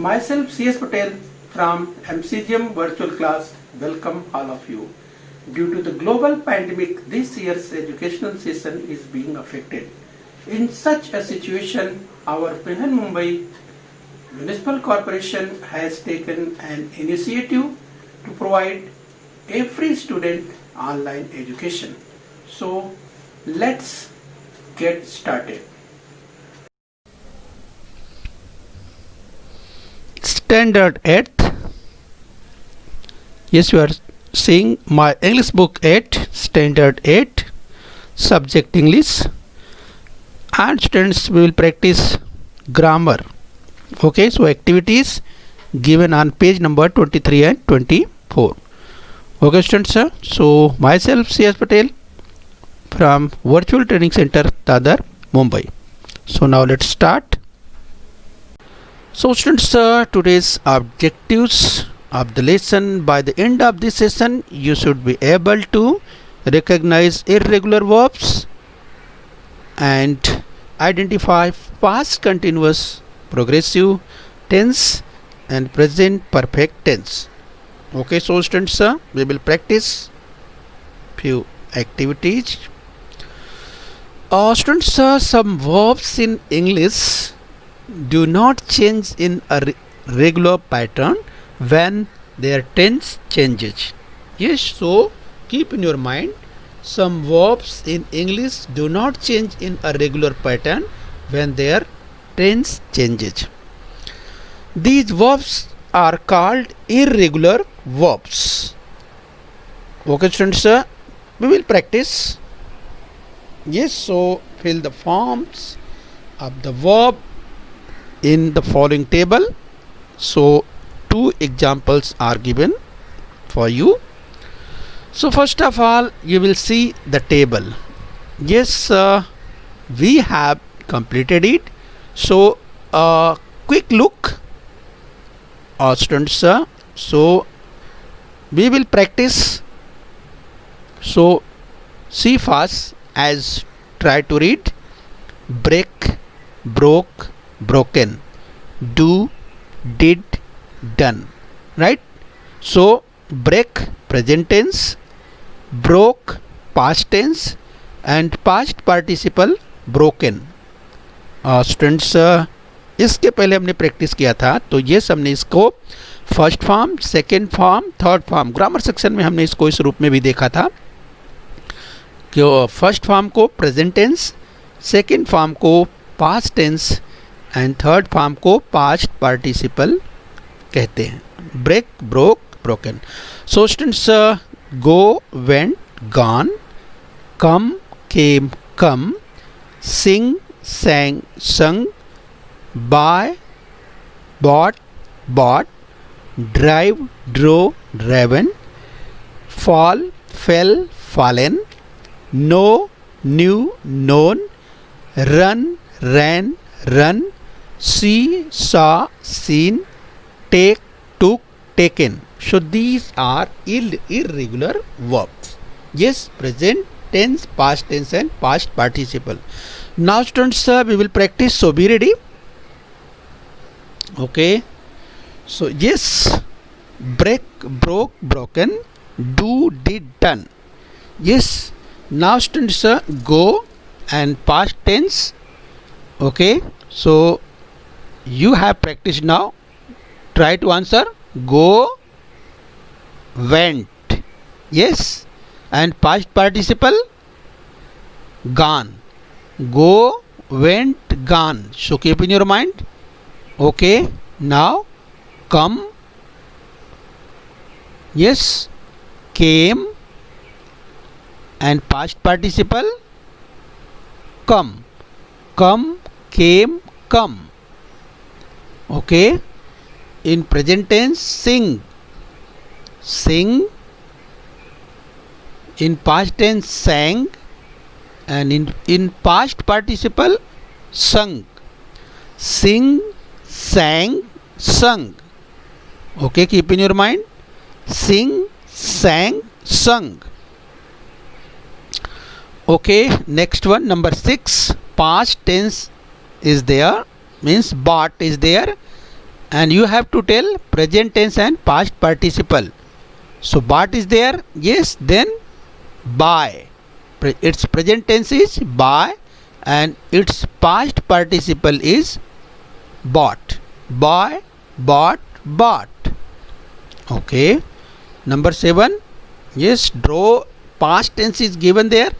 Myself CS Patel from MCGM Virtual Class welcome all of you. Due to the global pandemic, this year's educational session is being affected. In such a situation, our Brihan Mumbai Municipal Corporation has taken an initiative to provide every student online education. So let's get started. Standard 8th. Yes, you are seeing my English book 8, Standard 8, subject English, and students we will practice grammar. Okay, so activities given on page number 23 and 24. Okay students, so myself CS Patel from Virtual Training Center, Dadar, Mumbai. So now let's start. So students, today's objectives of the lesson: by the end of this session you should be able to recognize irregular verbs and identify past continuous, progressive tense and present perfect tense. Okay, so students, we will practice few activities. Students, some verbs in English do not change in a regular pattern when their tense changes. Yes, so keep in your mind, some verbs in English do not change in a regular pattern when their tense changes. These verbs are called irregular verbs. Okay students, we will practice. Yes, so fill the forms of the verb in the following table. So two examples are given for you. So first of all, you will see the table. Yes, we have completed it. So quick look, students. So we will practice. So see first, as try to read: break, broke, broken, do, did, done. Right? So break present tense, broke past tense and past participle broken. Students, इसके पहले हमने practice किया था, तो ये हमने इसको first form, second form, third form, grammar section में हमने इसको इस रूप में भी देखा था कि फर्स्ट फॉर्म को प्रेजेंट टेंस, सेकेंड फॉर्म को past tense and third form को पास्ट पार्टिसिपल कहते हैं. Break, broke, broken. So students, go, went, gone, come, came, come, sing, sang, sung, buy, bought, bought, drive, drove, driven, fall, fell, fallen, know, knew, known, run, ran, run, see, saw, seen, take, took, taken. So these are irregular verbs. Yes, present tense, past tense and past participle. Now students, we will practice, so be ready. Okay, so yes, break, broke, broken, do, did, done. Yes, now students, go and past tense. Okay, so you have practiced now. Try to answer: go, went. Yes, and past participle gone. Go, went, gone. So keep in your mind. Okay, now come. Yes, came and past participle come. Come, came, come. Okay, in present tense sing. Sing. In past tense sang. And in past participle sung. Sing, sang, sung. Okay, keep in your mind. Sing, sang, sung. Okay, next one, number 6. Past tense is there, means bought is there, and you have to tell present tense and past participle. So what is there? Yes, then buy. Its present tense is buy and its past participle is bought. Buy, bought, bought. Okay. Number 7. Yes, draw. Past tense is given there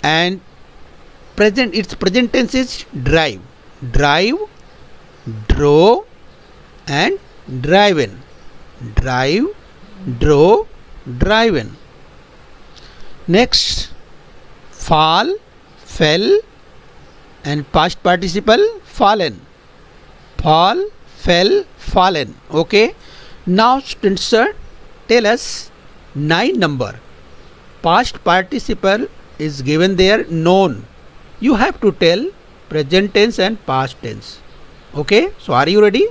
and its present tense is drive. Drive, draw and driven. Drive, draw, driven. Next, fall, fell and past participle fallen. Fall, fell, fallen. Okay. Now students, sir, tell us 9 number. Past participle is given there known. You have to tell present tense and past tense. Okay. So are you ready?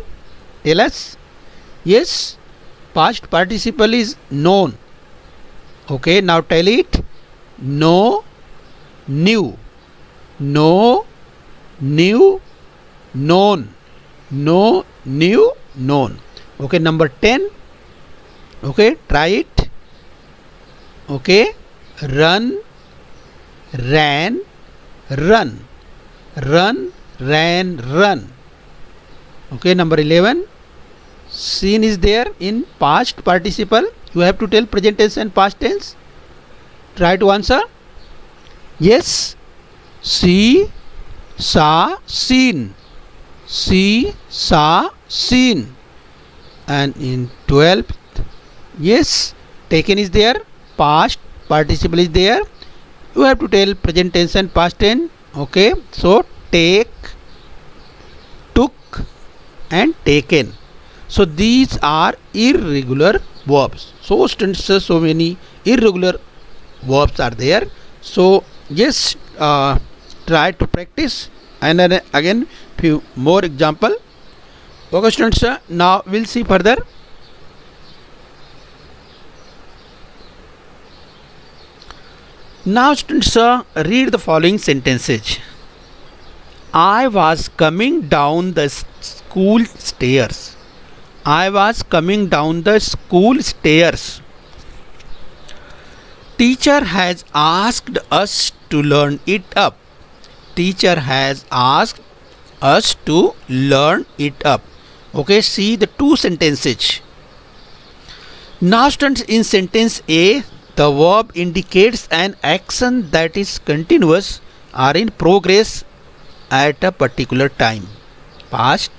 Tell us. Yes. Past participle is known. Okay. Now tell it. Know, knew. Know, knew, known. Know, knew, known. Okay. Number 10. Okay. Try it. Okay. Run, ran, run. Run, ran, run. Okay. Number 11. Seen is there in past participle. You have to tell present tense and past tense. Try to answer. Yes. See, saw, seen. See, saw, seen. And in 12th, yes, taken is there. Past participle is there. You have to tell present tense and past tense. Okay. So take, took and taken. So these are irregular verbs. So students, so many irregular verbs are there. So yes, try to practice and then again few more example. Okay students, now we'll see further. Now students, read the following sentences. I was coming down the school stairs. I was coming down the school stairs. Teacher has asked us to learn it up. Teacher has asked us to learn it up. Okay, see the two sentences. Now students, in sentence A, the verb indicates an action that is continuous or in progress at a particular time. Past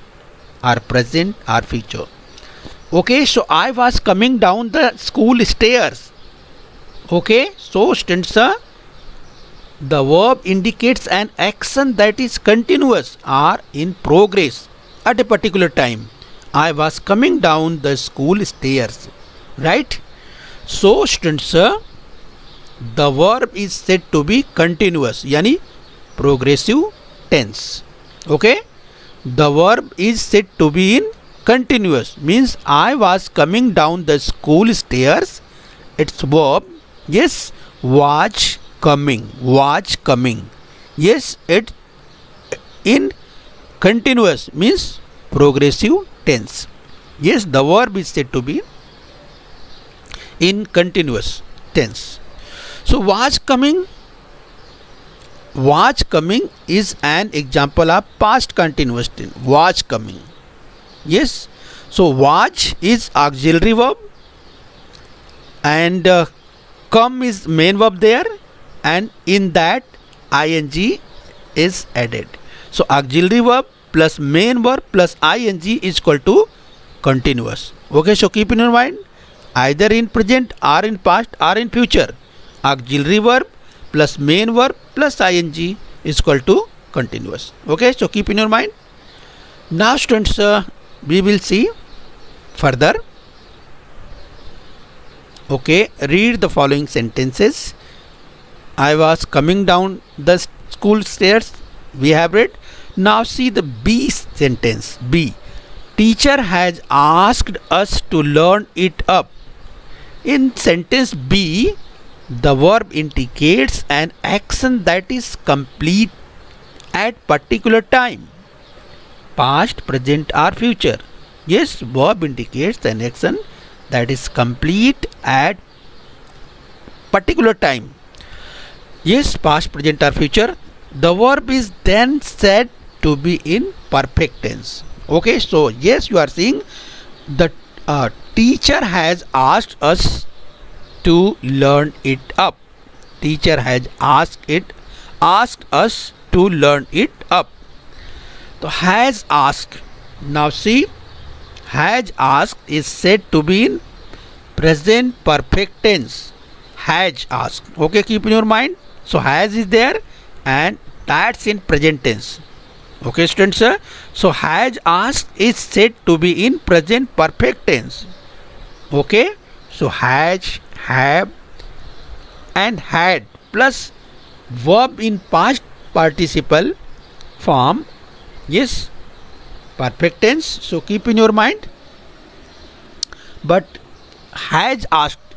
or present or future. Okay, so I was coming down the school stairs. Okay, so students, the verb indicates an action that is continuous or in progress at a particular time. I was coming down the school stairs. Right? So students, the verb is said to be continuous, yani progressive tense. Okay? The verb is said to be in continuous, means I was coming down the school stairs. Its verb, yes, was coming. Yes, it in continuous means progressive tense. Yes, the verb is said to be in continuous tense. So was coming is an example of past continuous tense. Was coming. Yes. So was is auxiliary verb and come is main verb there, and in that ing is added. So auxiliary verb plus main verb plus ing is equal to continuous. Okay, so keep in your mind, either in present or in past or in future, auxiliary verb plus main verb plus ing is equal to continuous. Okay, so keep in your mind. Now students, we will see further. Okay, read the following sentences. I was coming down the school stairs. We have read. Now see the B sentence. B. Teacher has asked us to learn it up. In sentence B, the verb indicates an action that is complete at particular time. Past, present or future. Yes, verb indicates an action that is complete at particular time. Yes, past, present or future. The verb is then said to be in perfect tense. Okay, so yes, you are seeing the teacher has asked us to learn it up. Teacher has asked us to learn it up. So has asked. Now see, has asked is said to be in present perfect tense. Has asked. Okay, keep in your mind. So has is there and that's in present tense. Okay, students. So has asked is said to be in present perfect tense. Okay. So has, have and had plus verb in past participle form. Yes, perfect tense. So keep in your mind. But has asked.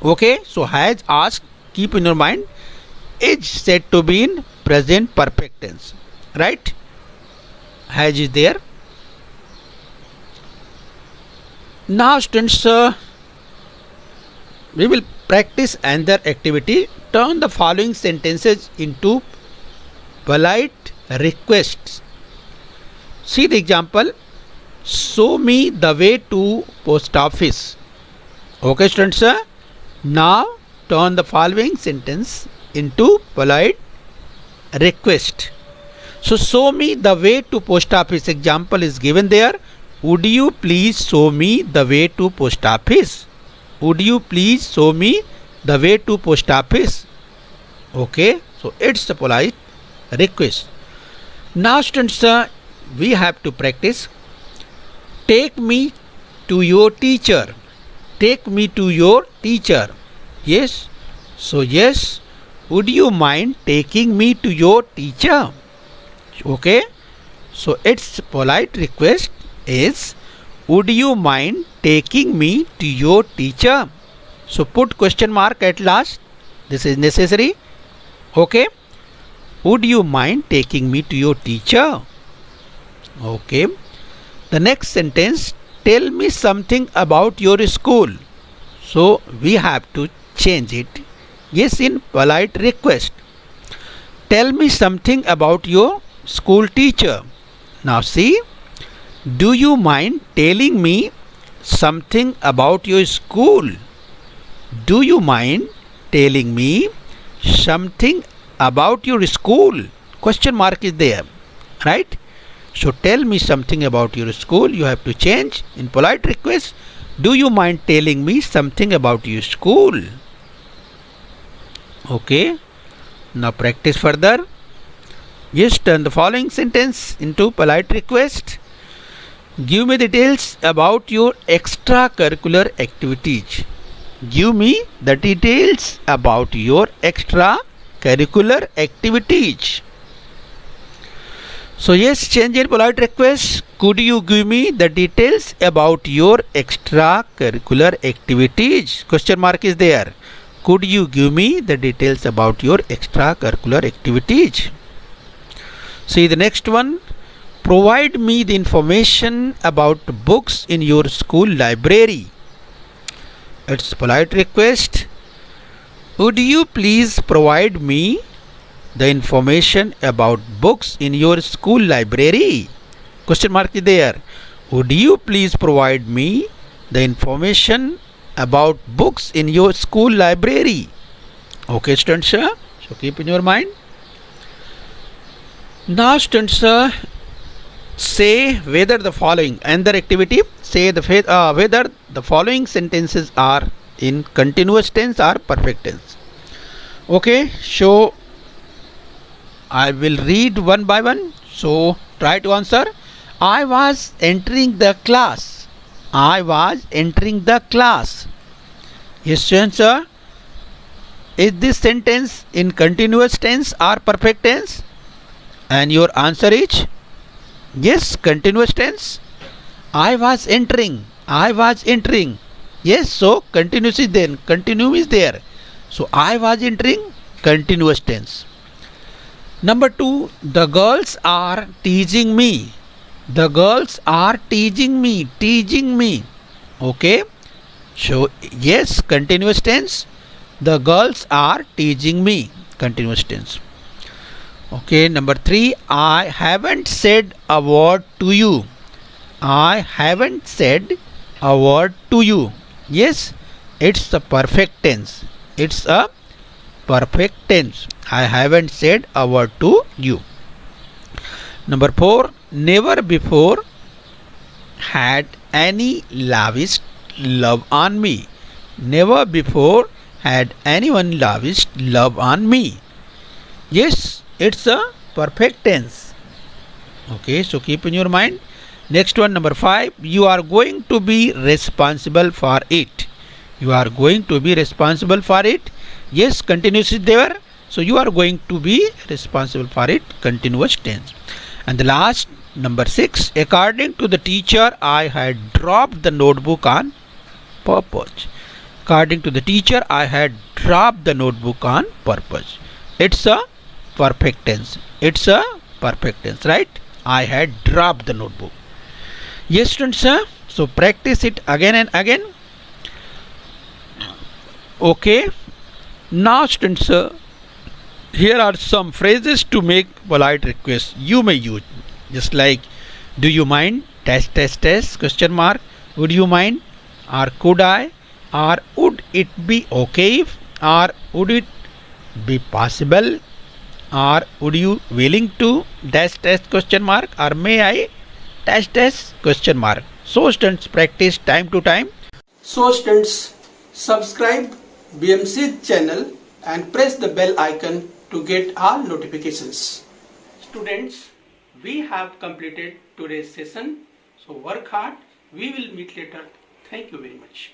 Okay. So has asked, keep in your mind, is said to be in present perfect tense. Right? Has is there. Now students, we will practice another activity. Turn the following sentences into polite requests. See the example. Show me the way to post office. Okay, students. Now turn the following sentence into polite request. So show me the way to post office. Example is given there. Would you please show me the way to post office? Would you please show me the way to post office? Okay, so it's a polite request. Now students, we have to practice. Take me to your teacher. Take me to your teacher. Yes. So yes, would you mind taking me to your teacher? Okay. So its polite request is, would you mind taking me to your teacher? So put question mark at last. This is necessary. Okay. Would you mind taking me to your teacher? Okay. The next sentence, tell me something about your school. So we have to change it. Yes, in polite request. Tell me something about your school teacher. Now see, do you mind telling me something about your school? Do you mind telling me something about your school? Question mark is there, right? So tell me something about your school. You have to change in polite request. Do you mind telling me something about your school? Okay. Now practice further. Yes, turn the following sentence into polite request. Give me details about your extracurricular activities. Give me the details about your extracurricular activities. So yes, change in polite request. Could you give me the details about your extracurricular activities? Question mark is there. Could you give me the details about your extracurricular activities? See the next one. Provide me the information about books in your school library. It's polite request. Would you please provide me the information about books in your school library? Question mark is there. Would you please provide me the information about books in your school library? Okay, students. So keep in your mind. Now, students, say whether the following another activity. Say whether the following sentences are in continuous tense or perfect tense. Okay, so I will read one by one. So try to answer. I was entering the class. I was entering the class. Yes, sir. Is this sentence in continuous tense or perfect tense? And your answer is yes, continuous tense. I was entering. I was entering. Yes, so continuous is there. Continue is there. So I was entering, continuous tense. Number 2, the girls are teasing me. The girls are teasing me, teasing me. Okay. So yes, continuous tense. The girls are teasing me. Continuous tense. Okay, number 3. I haven't said a word to you. I haven't said a word to you. Yes, it's a perfect tense. It's a perfect tense. I haven't said a word to you. Number 4. Never before had any lavished love on me. Never before had anyone lavished love on me. Yes, it's a perfect tense. Okay, so keep in your mind. Next one, number 5. You are going to be responsible for it. You are going to be responsible for it. Yes, continuous is there. So you are going to be responsible for it. Continuous tense. And the last, number 6. According to the teacher, I had dropped the notebook on purpose. According to the teacher, I had dropped the notebook on purpose. It's a perfect tense. It's a perfect tense, right? I had dropped the notebook. Yes, students, so practice it again and again. Okay. Now, students, here are some phrases to make polite requests you may use. Just like, do you mind? Test, test, test, question mark. Would you mind? Or could I? Or would it be okay if? Or would it be possible? Or would you willing to? Test, test, question mark. Or may I? Test, test, question mark. So students, practice time to time. So students, subscribe BMC channel and press the bell icon to get all notifications. Students, we have completed today's session. So work hard. We will meet later. Thank you very much.